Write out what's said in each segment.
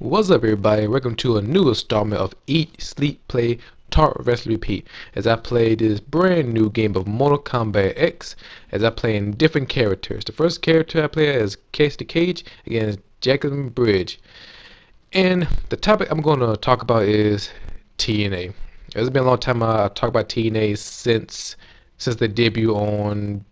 What's up, everybody? Welcome to a new installment of Eat, Sleep, Play, Talk, Rest, Repeat. As I play this brand new game of Mortal Kombat X, as I play in different characters. The first character I play as Casey Cage against Jacqueline Bridge. And the topic I'm going to talk about is TNA. It's been a long time I talk about TNA since the debut on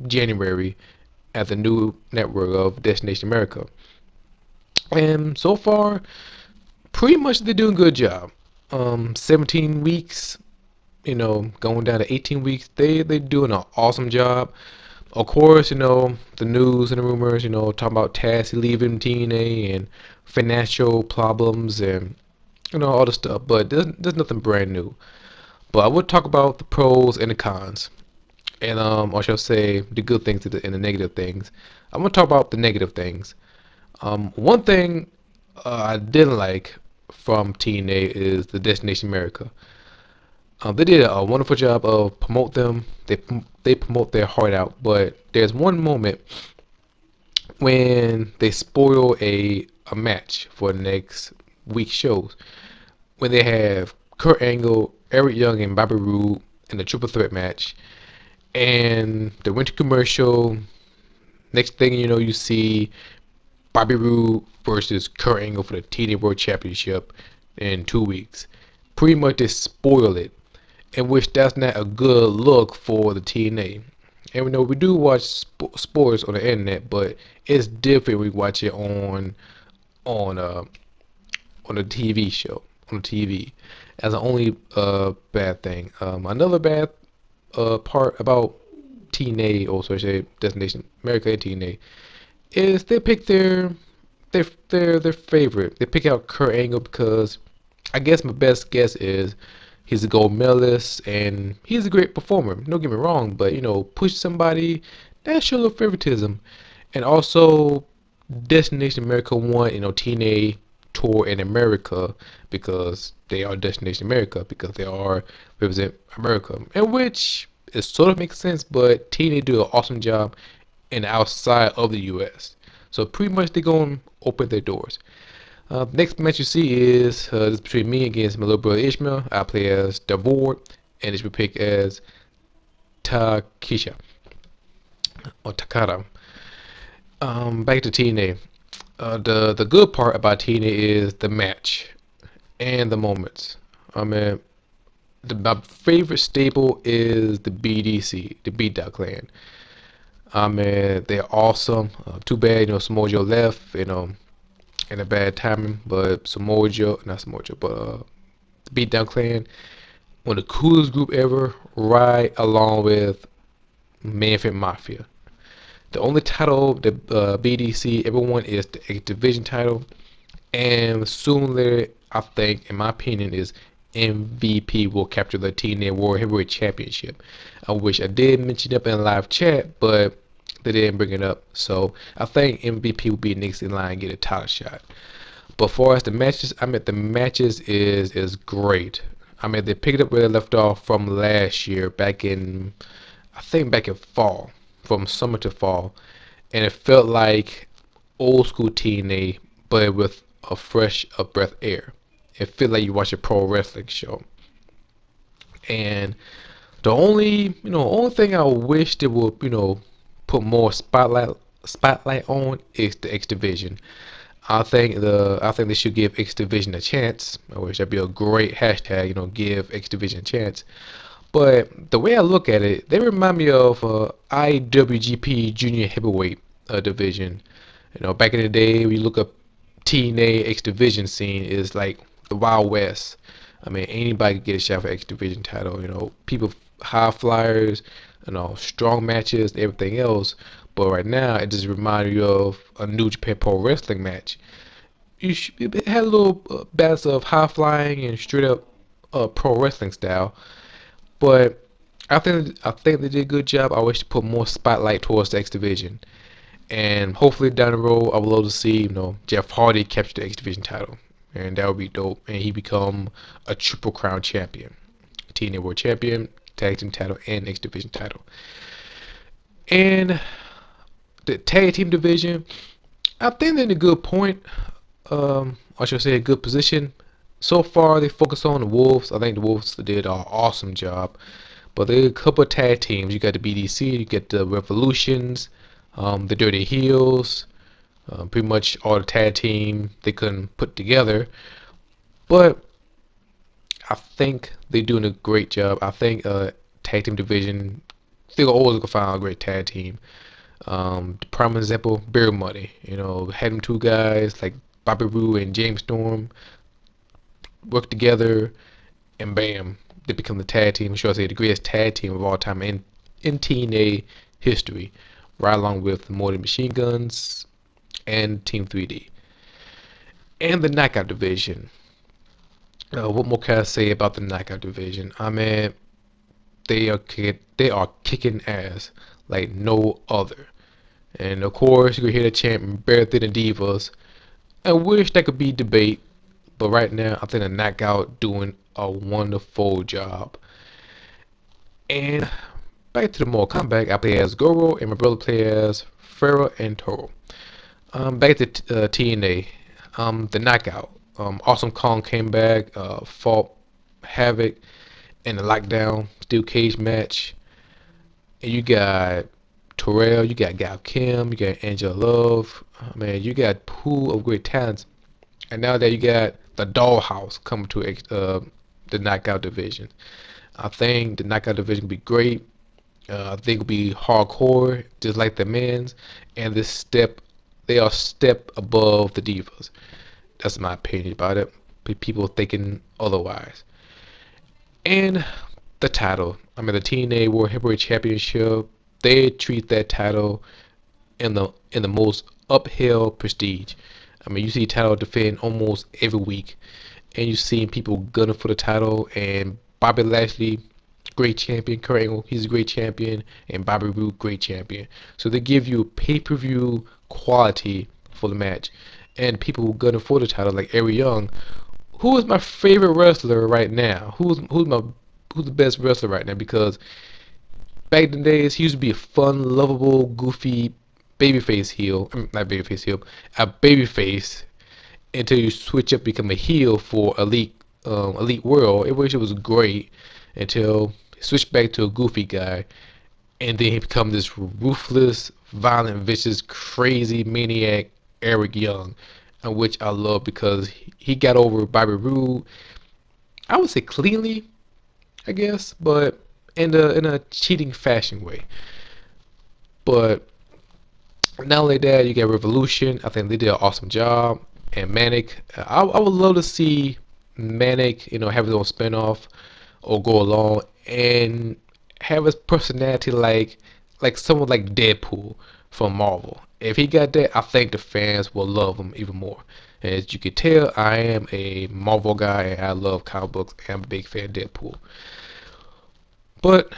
January at the new network of Destination America. And so far, pretty much they're doing a good job. 17 weeks, going down to 18 weeks, they're doing an awesome job. Of course, the news and the rumors, talking about Tassie leaving TNA and financial problems and all the stuff. But there's nothing brand new. But I would talk about the pros and the cons, and I shall say the good things and the negative things. I'm gonna talk about the negative things. One thing I didn't like from TNA is the Destination America. They did a wonderful job of promote them. They promote their heart out, but there's one moment when they spoil a match for the next week's shows when they have Kurt Angle, Eric Young, and Bobby Roode in a triple threat match, and the winter commercial. Next thing you know, you see Bobby Roode versus Kurt Angle for the TNA World Championship in 2 weeks. Pretty much they spoil it, in which that's not a good look for the TNA. And we know we do watch sports on the internet, but it's different when we watch it on a TV show on TV. As the only bad thing. Another bad part about TNA, or so I say Destination America and TNA, is they pick their favorite. They pick out Kurt Angle because I guess my best guess is he's a gold medalist and he's a great performer. Don't get me wrong, but push somebody, that's your little favoritism. And also Destination America won, TNA tour in America because they are Destination America, because they are represent America. And which it sort of makes sense, but TNA do an awesome job in outside of the US. So pretty much they're going to open their doors. Next match you see is this between me against my little brother Ishmael. I play as Davor, and Ishmael pick as Takisha or Takara. Back to TNA. The good part about TNA is the match and the moments. I mean, my favorite staple is the BDC, the Beat Down Clan. I mean, they're awesome. Too bad, Samoa Joe left, in a bad timing. But Samoa Joe, not Samoa Joe, but the Beatdown Clan, one of the coolest group ever, right along with Manfred Mafia. The only title the BDC ever won is the X Division title, and soon later, I think, in my opinion, is MVP will capture the TNA World Heavyweight Championship. I wish I did mention it up in live chat, but they didn't bring it up. So I think MVP will be next in line and get a title shot. But for us, the matches, the matches is great. They picked up where they left off from last year, back in fall, from summer to fall, and it felt like old school TNA, but with a fresh of breath air. It felt like you watch a pro wrestling show. And the only thing I wish they would put more spotlight on is the X Division. I think they should give X Division a chance. I wish that'd be a great hashtag, give X Division a chance. But the way I look at it, they remind me of IWGP Junior Heavyweight division. Back in the day, when you look up TNA X Division scene, is like the Wild West. Anybody could get a shot for X Division title. People, high flyers, strong matches, and everything else. But right now, it just reminds you of a New Japan Pro Wrestling match. It had a little balance of high flying and straight up pro wrestling style. But I think they did a good job. I wish to put more spotlight towards the X Division, and hopefully down the road, I would love to see Jeff Hardy capture the X Division title, and that would be dope. And he become a Triple Crown champion, TNA World Champion, Tag Team title, and X Division title. And the Tag Team division, I think they're in a good point. I should say a good position. So far, they focus on the Wolves. I think the Wolves did an awesome job. But there are a couple of tag teams. You got the BDC, you get the Revolutions, the Dirty Heels, pretty much all the tag team they couldn't put together. But I think they're doing a great job. I think tag team division, they're always gonna find a great tag team. The prime example, Beer Money. You know, had them two guys like Bobby Roode and James Storm work together, and bam, they become the tag team. I'm sure I say the greatest tag team of all time in TNA history, right along with Mortal Machine Guns and Team 3D and the Knockout division. What more can I say about the Knockout division? I mean, they are kicking ass like no other. And of course, you can hear the chant "Better than the Divas." I wish that could be debate, but right now, I think the Knockout doing a wonderful job. And back to the Mortal Kombat, I play as Goro, and my brother plays as Farrah and Toro. Back to TNA, the Knockout. Awesome Kong came back, fought Havoc in the lockdown steel cage match. And you got Terrell, you got Gal Kim, you got Angela Love. Man, you got a pool of great talents. And now that you got the Dollhouse coming to the Knockout division, I think the Knockout division will be great. I think it'll be hardcore, just like the men's. And they are step above the Divas. That's my opinion about it. People thinking otherwise. And the title. I mean, the TNA World Heavyweight Championship. They treat that title in the most uphill prestige. I mean, you see title defend almost every week, and you see people gunning for the title. And Bobby Lashley, great champion. Kurt Angle, he's a great champion, and Bobby Roode, great champion. So they give you pay-per-view quality for the match, and people who gunning for the title, like Eric Young, who is my favorite wrestler right now? Who's the best wrestler right now? Because back in the days, he used to be a fun, lovable, goofy babyface heel. I mean, not babyface heel, a babyface until you switch up, become a heel for Elite World. It was great until he switched back to a goofy guy, and then he become this ruthless, violent, vicious, crazy maniac Eric Young, which I love because he got over Bobby Roode. I would say cleanly, I guess, but in a cheating fashion way. But not only that, you get Revolution. I think they did an awesome job. And Manic, I would love to see Manic, have his own spinoff or go along and have his personality like someone like Deadpool from Marvel. If he got that, I think the fans will love him even more. And as you can tell, I am a Marvel guy and I love comic books and I'm a big fan of Deadpool. But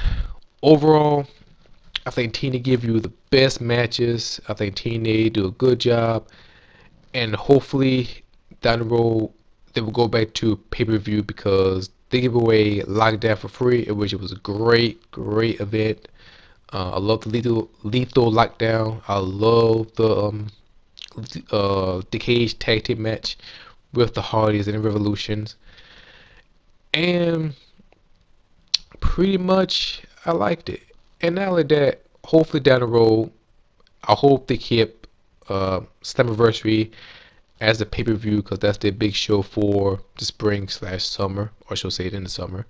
overall, I think TNA give you the best matches. I think TNA do a good job, and hopefully down the road they will go back to pay-per-view because they give away Lockdown for free, which was a great event. I love the lethal Lockdown. I love the cage tag team match with the Hardys and the Revolutions, and pretty much I liked it. And not only that, hopefully down the road, I hope they keep Slammiversary as the pay-per-view because that's their big show for the spring/summer, or I should say it in the summer.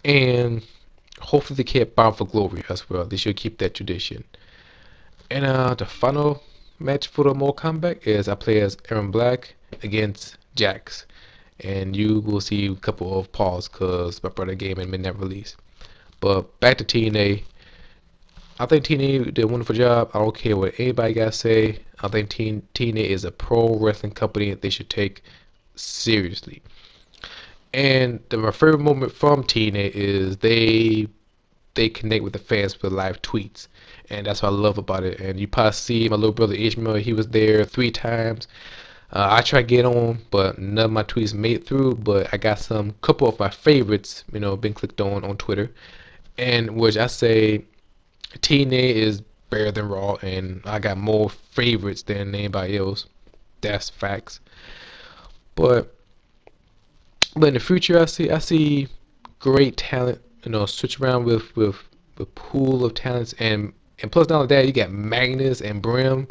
And hopefully they keep Bound for Glory as well. They should keep that tradition. And the final match for the Mortal Kombat is I play as Aaron Black against Jax. And you will see a couple of pause because my brother game and midnight release. But back to TNA. I think TNA did a wonderful job. I don't care what anybody got to say. I think TNA is a pro wrestling company that they should take seriously. And my favorite moment from TNA is they connect with the fans with live tweets. And that's what I love about it. And you probably see my little brother Ishmael, he was there 3 times. I tried to get on, but none of my tweets made through. But I got some couple of my favorites, been clicked on Twitter, and which I say TNA is better than Raw, and I got more favorites than anybody else. That's facts. But in the future, I see great talent. Switch around with pool of talents, and plus not only that, you got Magnus and Brim.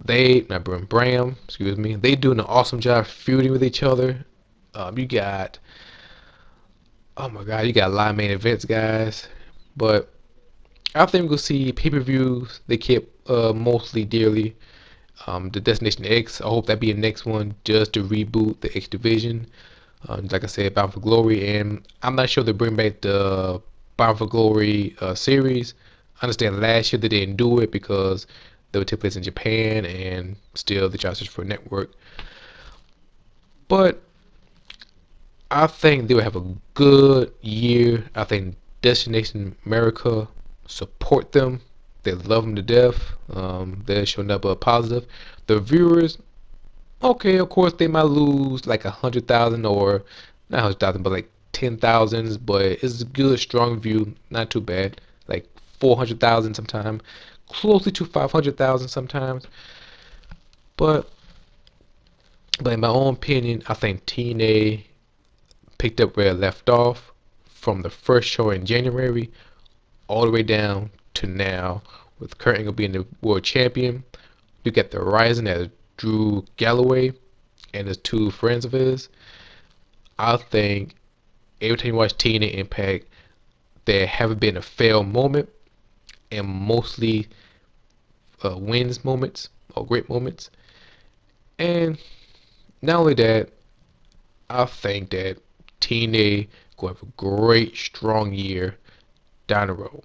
They not Brim Bram, excuse me. They doing an awesome job feuding with each other. You got Oh my God, you got a lot of main events, guys. But I think we'll see pay-per-views they kept mostly dearly. The Destination X, I hope that be the next one just to reboot the X division. Like I said, Bound for Glory, and I'm not sure they bring back the Bound for Glory series. I understand last year they didn't do it because they would take place in Japan, and still the charges for a network. But I think they will have a good year. I think Destination America support them. They love them to death. They're showing up positive. The viewers, okay, of course they might lose like 100,000 or not 100,000, but like 10,000s. But it's a good, strong view. Not too bad. Like 400,000 sometimes, closely to 500,000 sometimes. But in my own opinion, I think TNA picked up where it left off from the first show in January all the way down to now, with Kurt Angle being the world champion. You get the Rising as Drew Galloway and his two friends of his. I think every time you watch TNA Impact, there haven't been a fail moment, and mostly wins moments or great moments. And not only that, I think that TNA going to have a great, strong year down the road.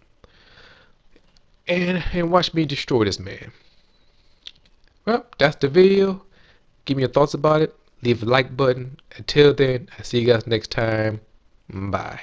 And watch me destroy this man. Well, that's the video. Give me your thoughts about it. Leave a like button. Until then, I see you guys next time. Bye.